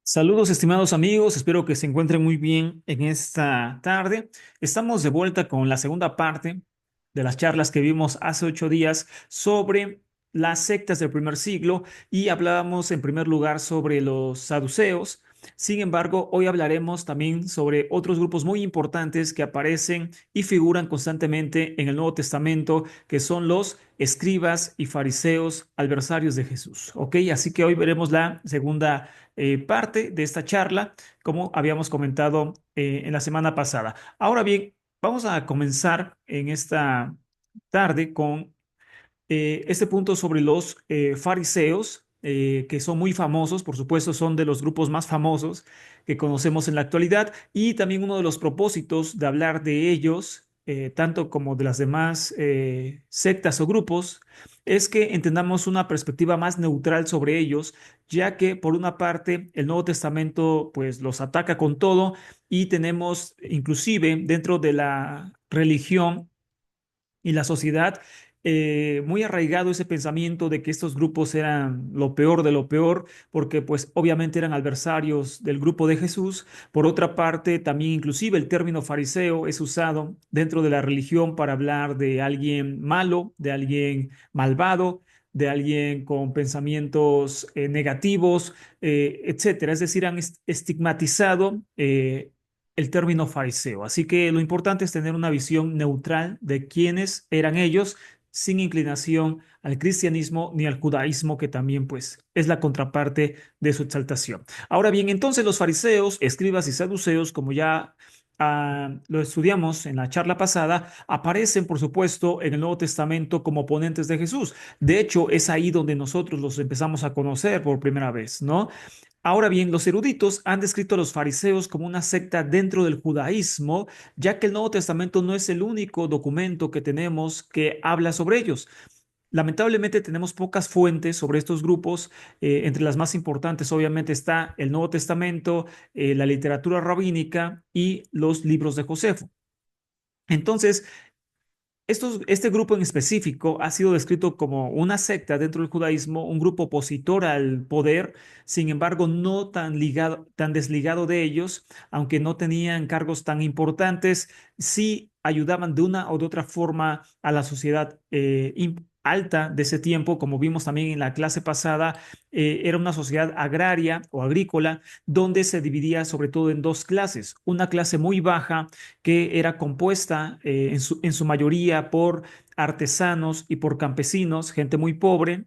Saludos, estimados amigos, espero que se encuentren muy bien en esta tarde. Estamos de vuelta con la segunda parte de las charlas que vimos hace 8 días sobre las sectas del primer siglo y hablábamos en primer lugar sobre los saduceos. Sin embargo, hoy hablaremos también sobre otros grupos muy importantes que aparecen y figuran constantemente en el Nuevo Testamento, que son los escribas y fariseos adversarios de Jesús. ¿Ok? Así que hoy veremos la segunda parte de esta charla, como habíamos comentado en la semana pasada. Ahora bien, vamos a comenzar en esta tarde con este punto sobre los fariseos, que son muy famosos, por supuesto, son de los grupos más famosos que conocemos en la actualidad, y también uno de los propósitos de hablar de ellos, tanto como de las demás sectas o grupos, es que entendamos una perspectiva más neutral sobre ellos, ya que por una parte el Nuevo Testamento pues los ataca con todo y tenemos inclusive dentro de la religión y la sociedad, muy arraigado ese pensamiento de que estos grupos eran lo peor de lo peor, porque pues obviamente eran adversarios del grupo de Jesús. Por otra parte, también inclusive el término fariseo es usado dentro de la religión para hablar de alguien malo, de alguien malvado, de alguien con pensamientos negativos, etcétera. Es decir, han estigmatizado el término fariseo. Así que lo importante es tener una visión neutral de quiénes eran ellos, sin inclinación al cristianismo ni al judaísmo, que también pues es la contraparte de su exaltación. Ahora bien, entonces los fariseos, escribas y saduceos, como ya lo estudiamos en la charla pasada, aparecen, por supuesto, en el Nuevo Testamento como oponentes de Jesús. De hecho, es ahí donde nosotros los empezamos a conocer por primera vez, ¿no? Ahora bien, los eruditos han descrito a los fariseos como una secta dentro del judaísmo, ya que el Nuevo Testamento no es el único documento que tenemos que habla sobre ellos. Lamentablemente tenemos pocas fuentes sobre estos grupos. Entre las más importantes, obviamente, está el Nuevo Testamento, la literatura rabínica y los libros de Josefo. Entonces, este grupo en específico ha sido descrito como una secta dentro del judaísmo, un grupo opositor al poder, sin embargo, no tan ligado, tan desligado de ellos, aunque no tenían cargos tan importantes, sí ayudaban de una o de otra forma a la sociedad alta de ese tiempo, como vimos también en la clase pasada. Era una sociedad agraria o agrícola donde se dividía sobre todo en dos clases, una clase muy baja que era compuesta en su mayoría por artesanos y por campesinos, gente muy pobre,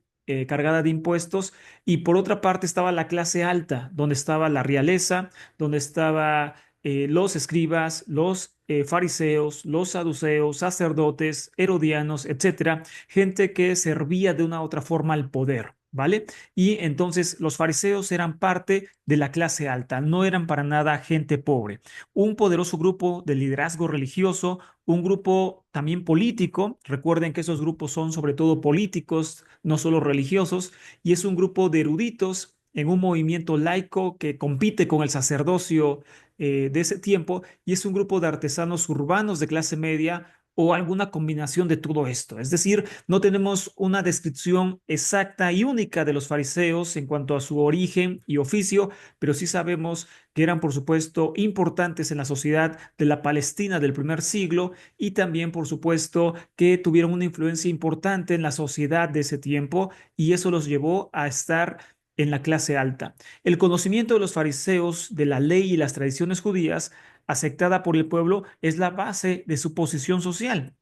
cargada de impuestos, y por otra parte estaba la clase alta, donde estaba la realeza, donde estaba los escribas, los fariseos, los saduceos, sacerdotes, herodianos, etcétera, gente que servía de una u otra forma al poder. ¿Vale? Y entonces los fariseos eran parte de la clase alta, no eran para nada gente pobre. Un poderoso grupo de liderazgo religioso, un grupo también político. Recuerden que esos grupos son sobre todo políticos, no solo religiosos, y es un grupo de eruditos en un movimiento laico que compite con el sacerdocio de ese tiempo, y es un grupo de artesanos urbanos de clase media o alguna combinación de todo esto. Es decir, no tenemos una descripción exacta y única de los fariseos en cuanto a su origen y oficio, pero sí sabemos que eran, por supuesto, importantes en la sociedad de la Palestina del primer siglo, y también, por supuesto, que tuvieron una influencia importante en la sociedad de ese tiempo, y eso los llevó a estar en la clase alta. El conocimiento de los fariseos de la ley y las tradiciones judías, aceptada por el pueblo, es la base de su posición social.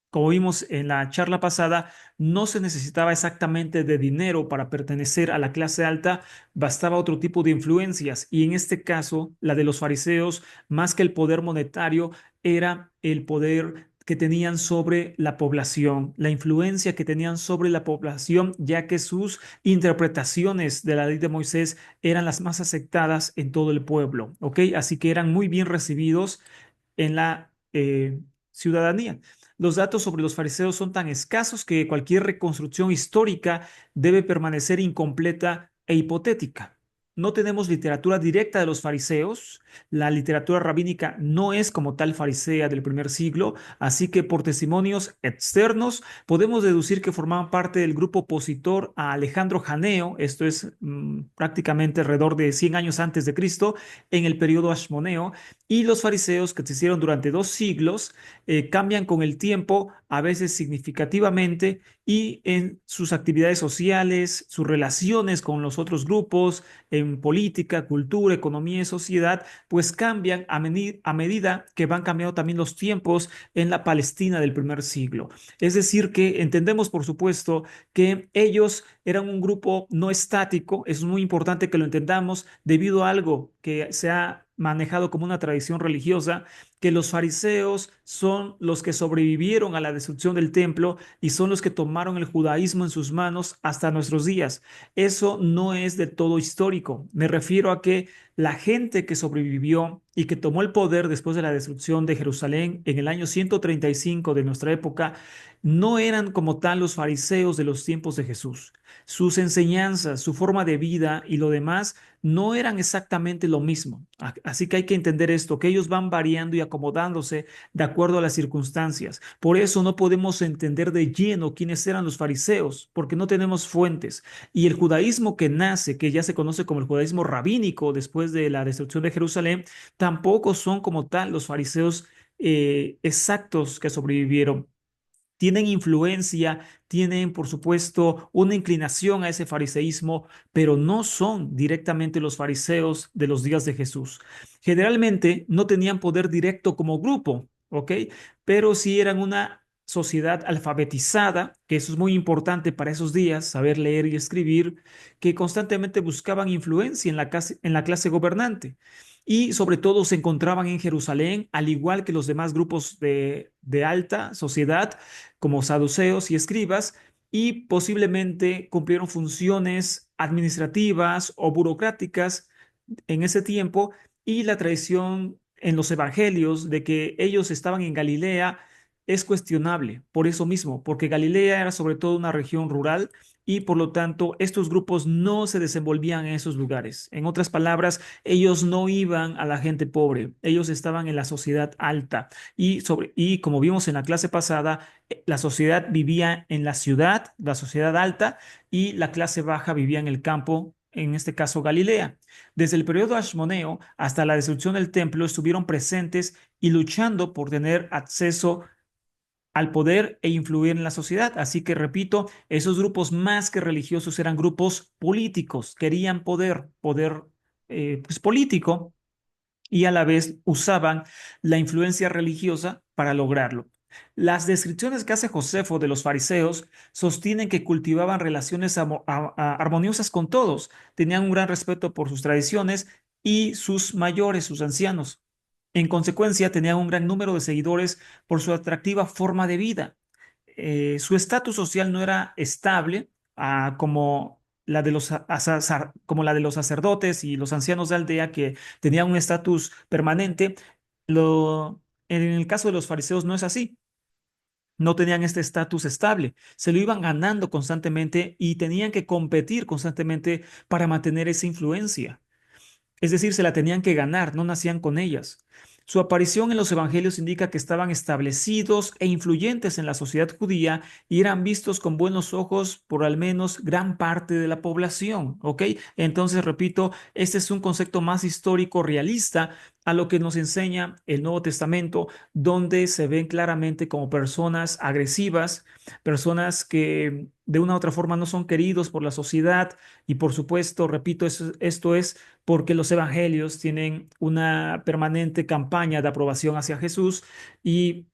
Como vimos en la charla pasada, no se necesitaba exactamente de dinero para pertenecer a la clase alta, bastaba otro tipo de influencias, y en este caso, la de los fariseos, más que el poder monetario, era el poder que tenían sobre la población, la influencia que tenían sobre la población, ya que sus interpretaciones de la ley de Moisés eran las más aceptadas en todo el pueblo, ¿ok? Así que eran muy bien recibidos en la ciudadanía. Los datos sobre los fariseos son tan escasos que cualquier reconstrucción histórica debe permanecer incompleta e hipotética. no tenemos literatura directa de los fariseos. La literatura rabínica no es como tal farisea del primer siglo, así que por testimonios externos podemos deducir que formaban parte del grupo opositor a Alejandro Janeo, esto es prácticamente alrededor de 100 años antes de Cristo, en el periodo Ashmoneo, y los fariseos que existieron durante 2 siglos cambian con el tiempo, a veces significativamente, y en sus actividades sociales, sus relaciones con los otros grupos, en política, cultura, economía y sociedad, pues cambian a medida que van cambiando también los tiempos en la Palestina del primer siglo. Es decir, que entendemos, por supuesto, que ellos eran un grupo no estático. Es muy importante que lo entendamos debido a algo que se ha manejado como una tradición religiosa, que los fariseos son los que sobrevivieron a la destrucción del templo y son los que tomaron el judaísmo en sus manos hasta nuestros días. Eso no es de todo histórico. Me refiero a que la gente que sobrevivió y que tomó el poder después de la destrucción de Jerusalén en el año 135 de nuestra época, no eran como tal los fariseos de los tiempos de Jesús. Sus enseñanzas, su forma de vida y lo demás no eran exactamente lo mismo. Así que hay que entender esto, que ellos van variando y acomodándose de acuerdo a las circunstancias. Por eso no podemos entender de lleno quiénes eran los fariseos, porque no tenemos fuentes. Y el judaísmo que nace, que ya se conoce como el judaísmo rabínico después de la destrucción de Jerusalén, tampoco son como tal los fariseos exactos que sobrevivieron. Tienen influencia, tienen, por supuesto, una inclinación a ese fariseísmo, pero no son directamente los fariseos de los días de Jesús. Generalmente no tenían poder directo como grupo, ¿ok? Pero sí eran una sociedad alfabetizada, que eso es muy importante para esos días, saber leer y escribir, que constantemente buscaban influencia en la clase gobernante. Y sobre todo se encontraban en Jerusalén, al igual que los demás grupos de alta sociedad, como saduceos y escribas, y posiblemente cumplieron funciones administrativas o burocráticas en ese tiempo, y la tradición en los evangelios de que ellos estaban en Galilea es cuestionable por eso mismo, porque Galilea era sobre todo una región rural y por lo tanto estos grupos no se desenvolvían en esos lugares. En otras palabras, ellos no iban a la gente pobre, ellos estaban en la sociedad alta y como vimos en la clase pasada, la sociedad vivía en la ciudad, la sociedad alta, y la clase baja vivía en el campo, en este caso Galilea. Desde el periodo Ashmoneo hasta la destrucción del templo estuvieron presentes y luchando por tener acceso al poder e influir en la sociedad. Así que, repito, esos grupos más que religiosos eran grupos políticos, querían poder pues, político, y a la vez usaban la influencia religiosa para lograrlo. Las descripciones que hace Josefo de los fariseos sostienen que cultivaban relaciones armoniosas con todos, tenían un gran respeto por sus tradiciones y sus mayores, sus ancianos. En consecuencia, tenían un gran número de seguidores por su atractiva forma de vida. Su estatus social no era estable, como como la de los sacerdotes y los ancianos de aldea, que tenían un estatus permanente. En el caso de los fariseos no es así. No tenían este estatus estable, se lo iban ganando constantemente y tenían que competir constantemente para mantener esa influencia. Es decir, se la tenían que ganar, no nacían con ellas. Su aparición en los evangelios indica que estaban establecidos e influyentes en la sociedad judía y eran vistos con buenos ojos por al menos gran parte de la población, ¿ok? Entonces, repito, este es un concepto más histórico, realista, a lo que nos enseña el Nuevo Testamento, donde se ven claramente como personas agresivas, personas que de una u otra forma no son queridos por la sociedad. Y por supuesto, repito, esto es porque los evangelios tienen una permanente campaña de aprobación hacia Jesús, y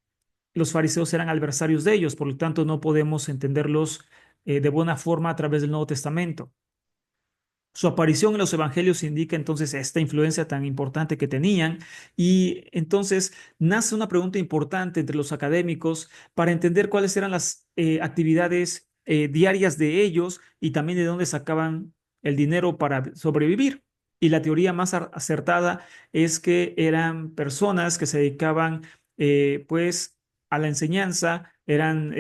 los fariseos eran adversarios de ellos, por lo tanto no podemos entenderlos de buena forma a través del Nuevo Testamento. Su aparición en los evangelios indica entonces esta influencia tan importante que tenían, y entonces nace una pregunta importante entre los académicos para entender cuáles eran las actividades diarias de ellos y también de dónde sacaban el dinero para sobrevivir. Y la teoría más acertada es que eran personas que se dedicaban pues a la enseñanza, eran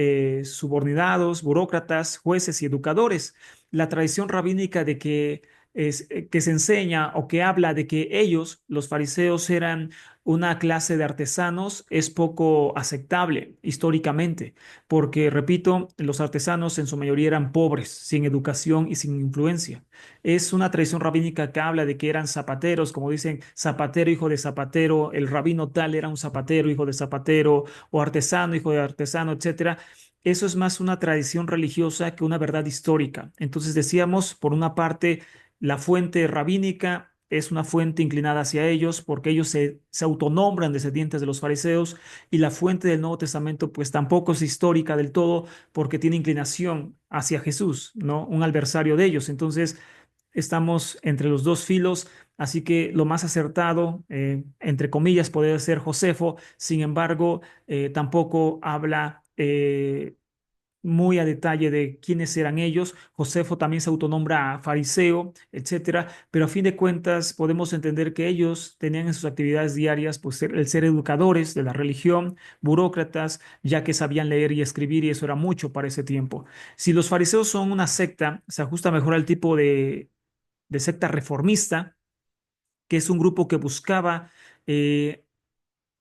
subordinados, burócratas, jueces y educadores. La tradición rabínica de que que se enseña o que habla de que ellos, los fariseos, eran una clase de artesanos es poco aceptable históricamente, porque, repito, los artesanos en su mayoría eran pobres, sin educación y sin influencia. Es una tradición rabínica que habla de que eran zapateros, como dicen, zapatero, hijo de zapatero, el rabino tal era un zapatero, hijo de zapatero, o artesano, hijo de artesano, etcétera. Eso es más una tradición religiosa que una verdad histórica. Entonces decíamos, por una parte, la fuente rabínica es una fuente inclinada hacia ellos porque ellos se autonombran descendientes de los fariseos, y la fuente del Nuevo Testamento pues tampoco es histórica del todo porque tiene inclinación hacia Jesús, ¿no? Un adversario de ellos. Entonces estamos entre los dos filos, así que lo más acertado, entre comillas, podría ser Josefo. Sin embargo, tampoco habla muy a detalle de quiénes eran ellos. Josefo también se autonombra fariseo, etcétera, pero a fin de cuentas podemos entender que ellos tenían en sus actividades diarias pues el ser educadores de la religión, burócratas, ya que sabían leer y escribir, y eso era mucho para ese tiempo. Si los fariseos son una secta, se ajusta mejor al tipo de secta reformista, que es un grupo que buscaba eh,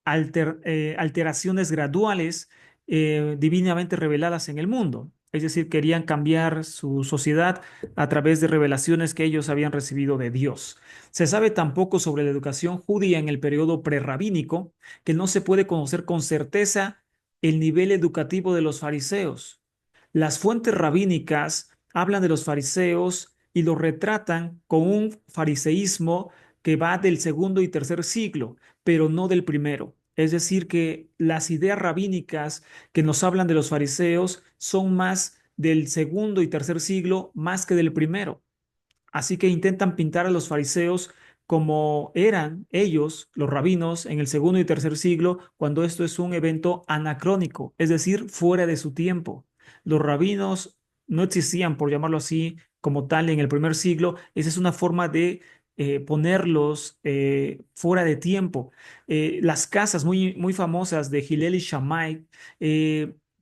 alteraciones graduales divinamente reveladas en el mundo. Es decir, querían cambiar su sociedad a través de revelaciones que ellos habían recibido de Dios. Se sabe tan poco sobre la educación judía en el periodo prerrabínico que no se puede conocer con certeza el nivel educativo de los fariseos. Las fuentes rabínicas hablan de los fariseos y los retratan con un fariseísmo que va del segundo y tercer siglo, pero no del primero. Es decir, que las ideas rabínicas que nos hablan de los fariseos son más del segundo y tercer siglo más que del primero. Así que intentan pintar a los fariseos como eran ellos, los rabinos, en el segundo y tercer siglo, cuando esto es un evento anacrónico, es decir, fuera de su tiempo. Los rabinos no existían, por llamarlo así, como tal en el primer siglo. Esa es una forma de ponerlos fuera de tiempo. Las casas muy famosas de Hillel y Shammai,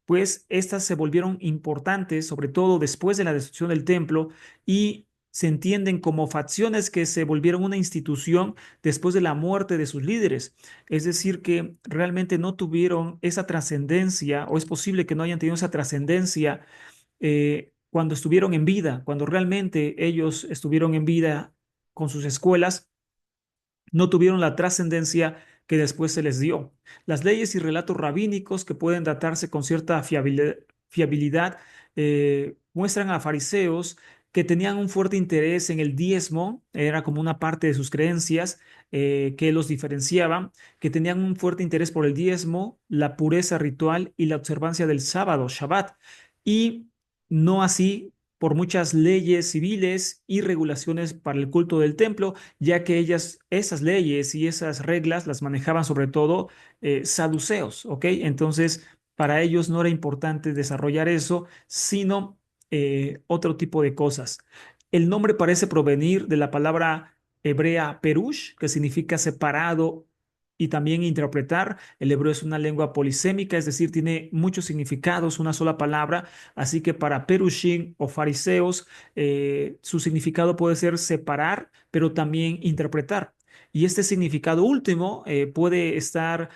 pues estas se volvieron importantes, sobre todo después de la destrucción del templo, y se entienden como facciones que se volvieron una institución después de la muerte de sus líderes. Es decir, que realmente no tuvieron esa trascendencia, o es posible que no hayan tenido esa trascendencia cuando estuvieron en vida, cuando realmente ellos estuvieron en vida con sus escuelas, no tuvieron la trascendencia que después se les dio. Las leyes y relatos rabínicos que pueden datarse con cierta fiabilidad muestran a fariseos que tenían un fuerte interés en el diezmo, era como una parte de sus creencias que los diferenciaban, que tenían un fuerte interés por el diezmo, la pureza ritual y la observancia del sábado, Shabbat, y no así por muchas leyes civiles y regulaciones para el culto del templo, ya que esas leyes y esas reglas las manejaban sobre todo saduceos, ¿ok? Entonces, para ellos no era importante desarrollar eso, sino otro tipo de cosas. El nombre parece provenir de la palabra hebrea perush, que significa separado y también interpretar. El hebreo es una lengua polisémica, es decir, tiene muchos significados, una sola palabra, así que para perushim o fariseos, su significado puede ser separar, pero también interpretar. Y este significado último puede estar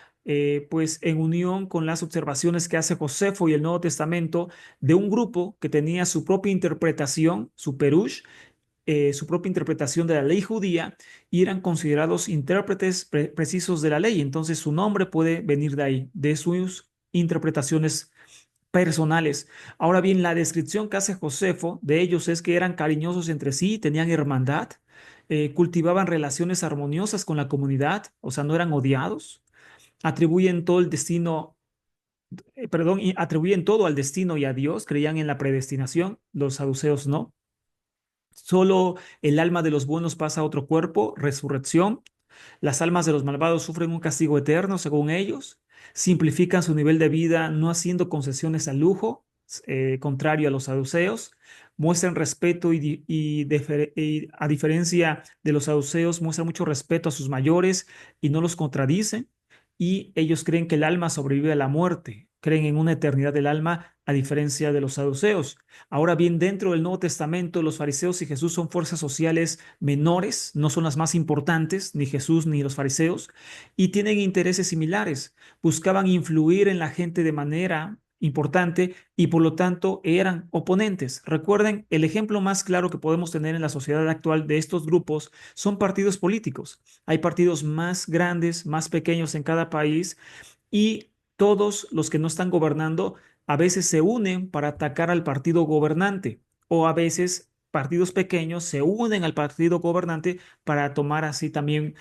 pues en unión con las observaciones que hace Josefo y el Nuevo Testamento de un grupo que tenía su propia interpretación, su perush, su propia interpretación de la ley judía, y eran considerados intérpretes precisos de la ley. Entonces su nombre puede venir de ahí, de sus interpretaciones personales. Ahora bien, la descripción que hace Josefo de ellos es que eran cariñosos entre sí, tenían hermandad, cultivaban relaciones armoniosas con la comunidad, o sea, no eran odiados, atribuyen todo el destino, perdón, y atribuyen todo al destino y a Dios, creían en la predestinación, los saduceos no. Solo el alma de los buenos pasa a otro cuerpo, resurrección. Las almas de los malvados sufren un castigo eterno, según ellos. Simplifican su nivel de vida no haciendo concesiones al lujo, contrario a los saduceos. Muestran respeto y a diferencia de los saduceos, muestran mucho respeto a sus mayores y no los contradicen. Y ellos creen que el alma sobrevive a la muerte. Creen en una eternidad del alma, a diferencia de los saduceos. Ahora bien, dentro del Nuevo Testamento, los fariseos y Jesús son fuerzas sociales menores, no son las más importantes, ni Jesús ni los fariseos, y tienen intereses similares. Buscaban influir en la gente de manera importante y por lo tanto eran oponentes. Recuerden, el ejemplo más claro que podemos tener en la sociedad actual de estos grupos son partidos políticos. Hay partidos más grandes, más pequeños en cada país y todos los que no están gobernando a veces se unen para atacar al partido gobernante o a veces partidos pequeños se unen al partido gobernante para tomar así también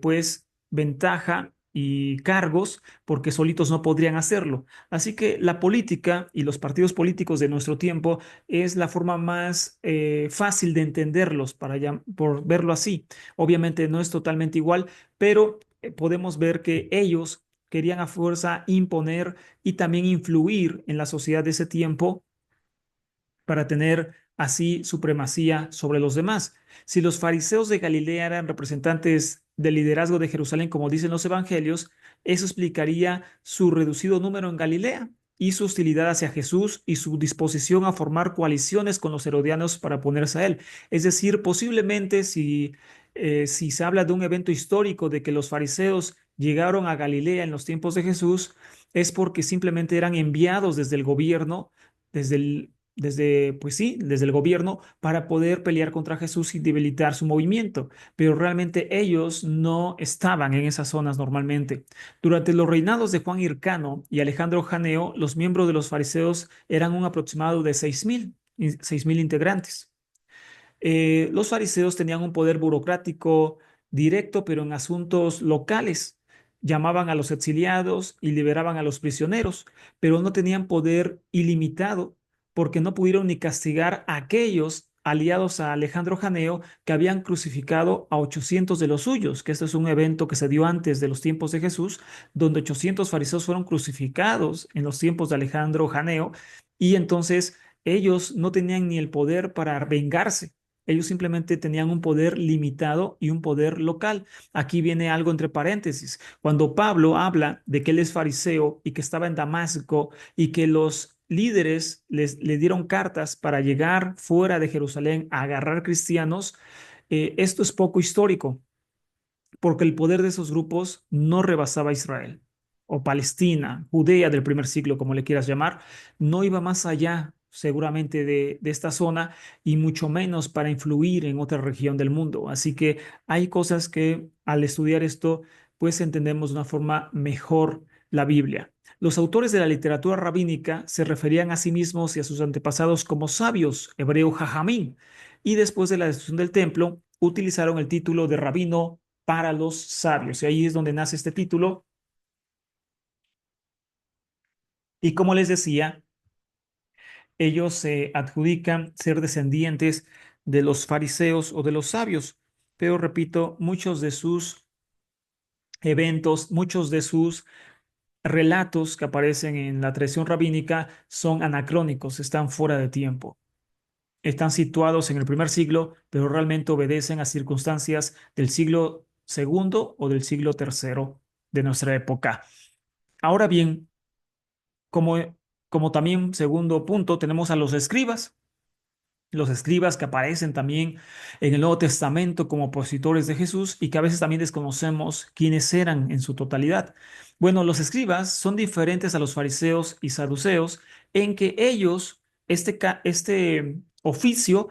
pues ventaja y cargos porque solitos no podrían hacerlo. Así que la política y los partidos políticos de nuestro tiempo es la forma más fácil de entenderlos por verlo así. Obviamente no es totalmente igual, pero podemos ver que ellos querían a fuerza imponer y también influir en la sociedad de ese tiempo para tener así supremacía sobre los demás. Si los fariseos de Galilea eran representantes del liderazgo de Jerusalén, como dicen los evangelios, eso explicaría su reducido número en Galilea y su hostilidad hacia Jesús y su disposición a formar coaliciones con los herodianos para oponerse a él. Es decir, posiblemente si se habla de un evento histórico de que los fariseos llegaron a Galilea en los tiempos de Jesús, es porque simplemente eran enviados desde el gobierno, pues sí, desde el gobierno para poder pelear contra Jesús y debilitar su movimiento, pero realmente ellos no estaban en esas zonas normalmente. Durante los reinados de Juan Hircano y Alejandro Janeo, los miembros de los fariseos eran un aproximado de 6.000 integrantes. Los fariseos tenían un poder burocrático directo, pero en asuntos locales. Llamaban a los exiliados y liberaban a los prisioneros, pero no tenían poder ilimitado porque no pudieron ni castigar a aquellos aliados a Alejandro Janeo que habían crucificado a 800 de los suyos, que este es un evento que se dio antes de los tiempos de Jesús, donde 800 fariseos fueron crucificados en los tiempos de Alejandro Janeo y entonces ellos no tenían ni el poder para vengarse. Ellos simplemente tenían un poder limitado y un poder local. Aquí viene algo entre paréntesis. Cuando Pablo habla de que él es fariseo y que estaba en Damasco y que los líderes le dieron cartas para llegar fuera de Jerusalén a agarrar cristianos, esto es poco histórico porque el poder de esos grupos no rebasaba a Israel o Palestina, Judea del primer siglo, como le quieras llamar, no iba más allá seguramente de esta zona y mucho menos para influir en otra región del mundo. Así que hay cosas que al estudiar esto, pues entendemos de una forma mejor la Biblia. Los autores de la literatura rabínica se referían a sí mismos y a sus antepasados como sabios, hebreo jajamín, y después de la destrucción del templo utilizaron el título de rabino para los sabios. Y ahí es donde nace este título. Y como les decía, ellos se adjudican ser descendientes de los fariseos o de los sabios. Pero repito, muchos de sus eventos, muchos de sus relatos que aparecen en la tradición rabínica son anacrónicos, están fuera de tiempo. Están situados en el primer siglo, pero realmente obedecen a circunstancias del siglo segundo o del siglo tercero de nuestra época. Ahora bien, como, como también segundo punto, tenemos a los escribas que aparecen también en el Nuevo Testamento como opositores de Jesús y que a veces también desconocemos quiénes eran en su totalidad. Bueno, los escribas son diferentes a los fariseos y saduceos en que ellos, este oficio,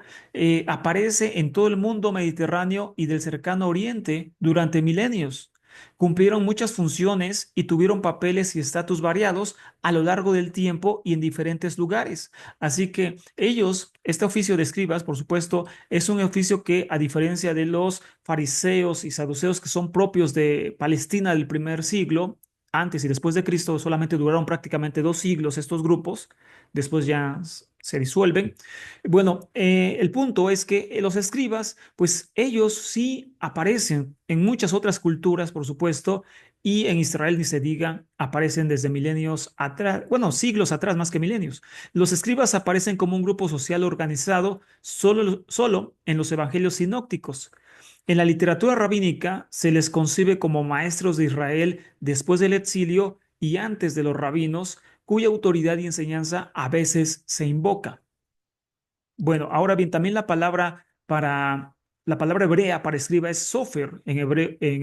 aparece en todo el mundo mediterráneo y del cercano oriente durante milenios. Cumplieron muchas funciones y tuvieron papeles y estatus variados a lo largo del tiempo y en diferentes lugares. Así que ellos, este oficio de escribas, por supuesto, es un oficio que, a diferencia de los fariseos y saduceos que son propios de Palestina del primer siglo, antes y después de Cristo, solamente duraron prácticamente 2 siglos estos grupos, después ya se disuelven. Bueno, el punto es que los escribas, pues ellos sí aparecen en muchas otras culturas, por supuesto, y en Israel ni se diga, aparecen desde milenios atrás, bueno, siglos atrás más que milenios. Los escribas aparecen como un grupo social organizado solo en los evangelios sinópticos. En la literatura rabínica se les concibe como maestros de Israel después del exilio y antes de los rabinos, cuya autoridad y enseñanza a veces se invoca. Bueno, ahora bien, también la palabra hebrea para escriba es sofer en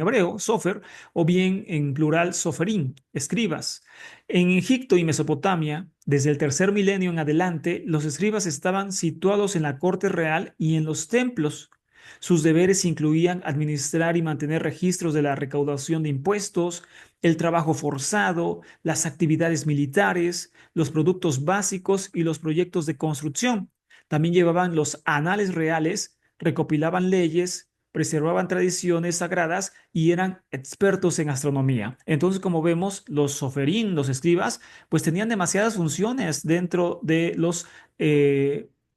hebreo, sofer, o bien en plural soferín, escribas. En Egipto y Mesopotamia, desde el tercer milenio en adelante, los escribas estaban situados en la corte real y en los templos. Sus deberes incluían administrar y mantener registros de la recaudación de impuestos, el trabajo forzado, las actividades militares, los productos básicos y los proyectos de construcción. También llevaban los anales reales, recopilaban leyes, preservaban tradiciones sagradas y eran expertos en astronomía. Entonces, como vemos, los soferín, los escribas, pues tenían demasiadas funciones dentro de los,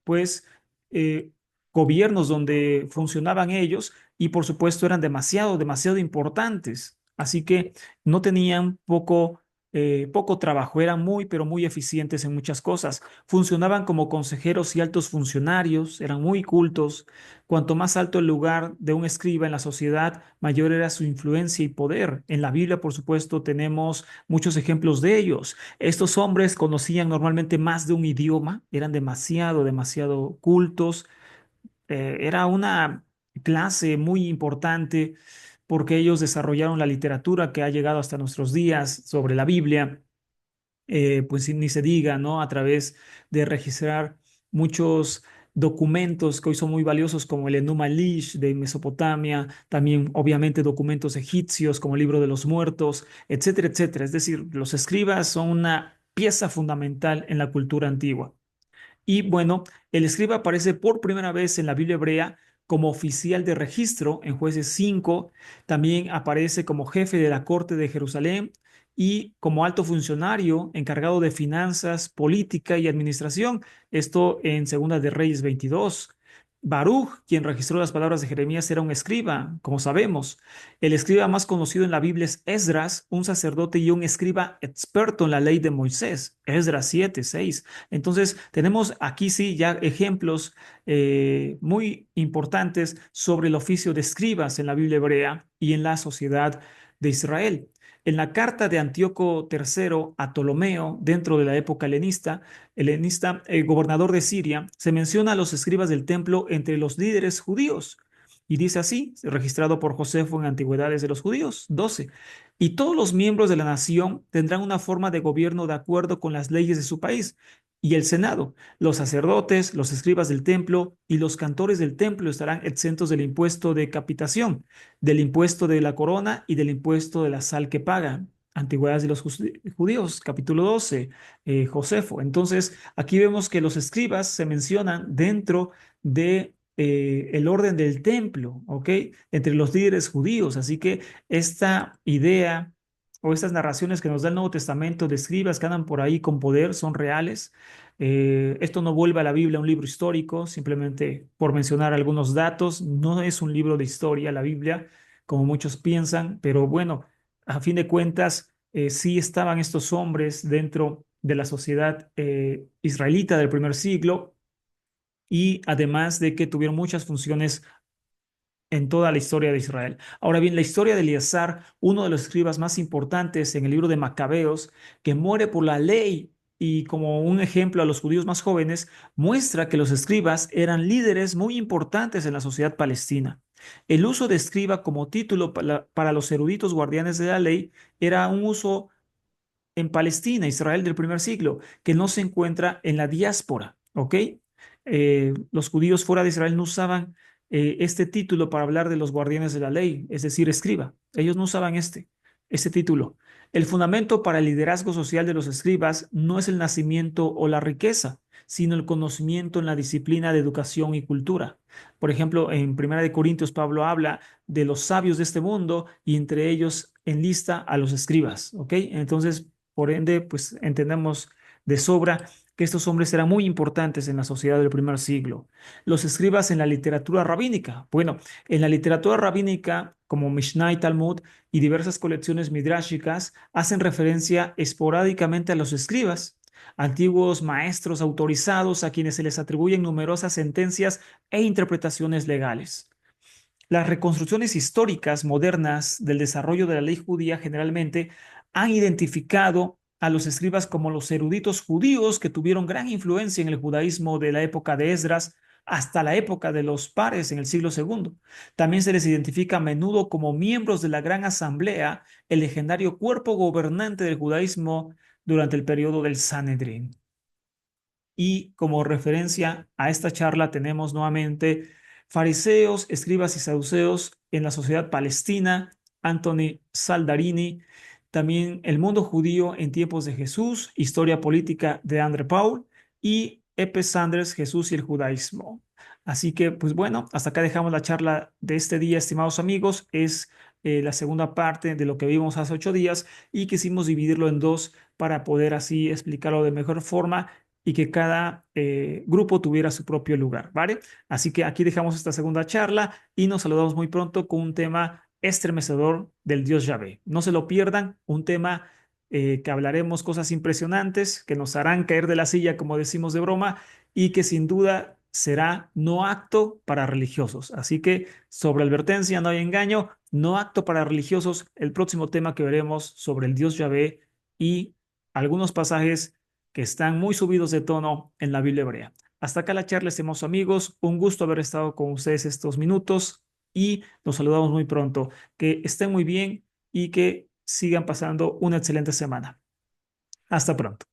pues, eh, gobiernos donde funcionaban ellos y, por supuesto, eran demasiado importantes. Así que no tenían poco trabajo, eran muy, pero muy eficientes en muchas cosas. Funcionaban como consejeros y altos funcionarios, eran muy cultos. Cuanto más alto el lugar de un escriba en la sociedad, mayor era su influencia y poder. En la Biblia, por supuesto, tenemos muchos ejemplos de ellos. Estos hombres conocían normalmente más de un idioma, eran demasiado cultos. Era una clase muy importante porque ellos desarrollaron la literatura que ha llegado hasta nuestros días sobre la Biblia, pues ni se diga, ¿no? A través de registrar muchos documentos que hoy son muy valiosos, como el Enuma Elish de Mesopotamia, también obviamente documentos egipcios como el Libro de los Muertos, etcétera, etcétera. Es decir, los escribas son una pieza fundamental en la cultura antigua. Y bueno, el escriba aparece por primera vez en la Biblia hebrea como oficial de registro en Jueces 5. También aparece como jefe de la corte de Jerusalén y como alto funcionario encargado de finanzas, política y administración. Esto en Segunda de Reyes 22. Baruch, quien registró las palabras de Jeremías, era un escriba, como sabemos. El escriba más conocido en la Biblia es Esdras, un sacerdote y un escriba experto en la ley de Moisés. Esdras 7:6. Entonces, tenemos aquí sí ya ejemplos muy importantes sobre el oficio de escribas en la Biblia hebrea y en la sociedad de Israel. En la carta de Antíoco III a Ptolomeo, dentro de la época helenista, gobernador de Siria, se menciona a los escribas del templo entre los líderes judíos. Y dice así, registrado por Josefo en Antigüedades de los Judíos, 12. Y todos los miembros de la nación tendrán una forma de gobierno de acuerdo con las leyes de su país. Y el Senado, los sacerdotes, los escribas del templo y los cantores del templo estarán exentos del impuesto de capitación, del impuesto de la corona y del impuesto de la sal que pagan. Antigüedades de los Judíos, capítulo 12, Josefo. Entonces, aquí vemos que los escribas se mencionan dentro de el orden del templo, ¿ok? Entre los líderes judíos. Así que esta idea o estas narraciones que nos da el Nuevo Testamento de escribas que andan por ahí con poder son reales. Esto no vuelve a la Biblia un libro histórico, simplemente por mencionar algunos datos. No es un libro de historia la Biblia, como muchos piensan, pero bueno, a fin de cuentas, sí estaban estos hombres dentro de la sociedad israelita del primer siglo y además de que tuvieron muchas funciones en toda la historia de Israel. Ahora bien, la historia de Eleazar, uno de los escribas más importantes en el libro de Macabeos, que muere por la ley y como un ejemplo a los judíos más jóvenes, muestra que los escribas eran líderes muy importantes en la sociedad palestina. El uso de escriba como título para los eruditos guardianes de la ley era un uso en Palestina, Israel del primer siglo, que no se encuentra en la diáspora, ¿ok? Los judíos fuera de Israel no usaban este título para hablar de los guardianes de la ley, es decir, escriba. Ellos no usaban este título. El fundamento para el liderazgo social de los escribas no es el nacimiento o la riqueza, sino el conocimiento en la disciplina de educación y cultura. Por ejemplo, en Primera de Corintios, Pablo habla de los sabios de este mundo y entre ellos enlista a los escribas, ¿ok? Entonces, por ende, pues entendemos de sobra que estos hombres eran muy importantes en la sociedad del primer siglo. Los escribas en la literatura rabínica. Bueno, en la literatura rabínica, como Mishnah y Talmud y diversas colecciones midráshicas, hacen referencia esporádicamente a los escribas, antiguos maestros autorizados a quienes se les atribuyen numerosas sentencias e interpretaciones legales. Las reconstrucciones históricas modernas del desarrollo de la ley judía generalmente han identificado a los escribas como los eruditos judíos que tuvieron gran influencia en el judaísmo de la época de Esdras hasta la época de los pares en el siglo segundo. También se les identifica a menudo como miembros de la Gran Asamblea, el legendario cuerpo gobernante del judaísmo durante el periodo del Sanedrín. Y como referencia a esta charla tenemos nuevamente fariseos, escribas y saduceos en la sociedad palestina, Anthony Saldarini, también El mundo judío en tiempos de Jesús, historia política de André Paul y Epe Sanders, Jesús y el judaísmo. Así que, pues bueno, hasta acá dejamos la charla de este día, estimados amigos. Es la segunda parte de lo que vimos hace 8 días y quisimos dividirlo en dos para poder así explicarlo de mejor forma y que cada grupo tuviera su propio lugar, ¿vale? Así que aquí dejamos esta segunda charla y nos saludamos muy pronto con un tema estremecedor del Dios Yahvé. No se lo pierdan, un tema que hablaremos cosas impresionantes que nos harán caer de la silla, como decimos de broma, y que sin duda será no acto para religiosos. Así que sobre advertencia, no hay engaño, no acto para religiosos, el próximo tema que veremos sobre el Dios Yahvé y algunos pasajes que están muy subidos de tono en la Biblia hebrea. Hasta acá la charla, estimados amigos. Un gusto haber estado con ustedes estos minutos y nos saludamos muy pronto. Que estén muy bien y que sigan pasando una excelente semana. Hasta pronto.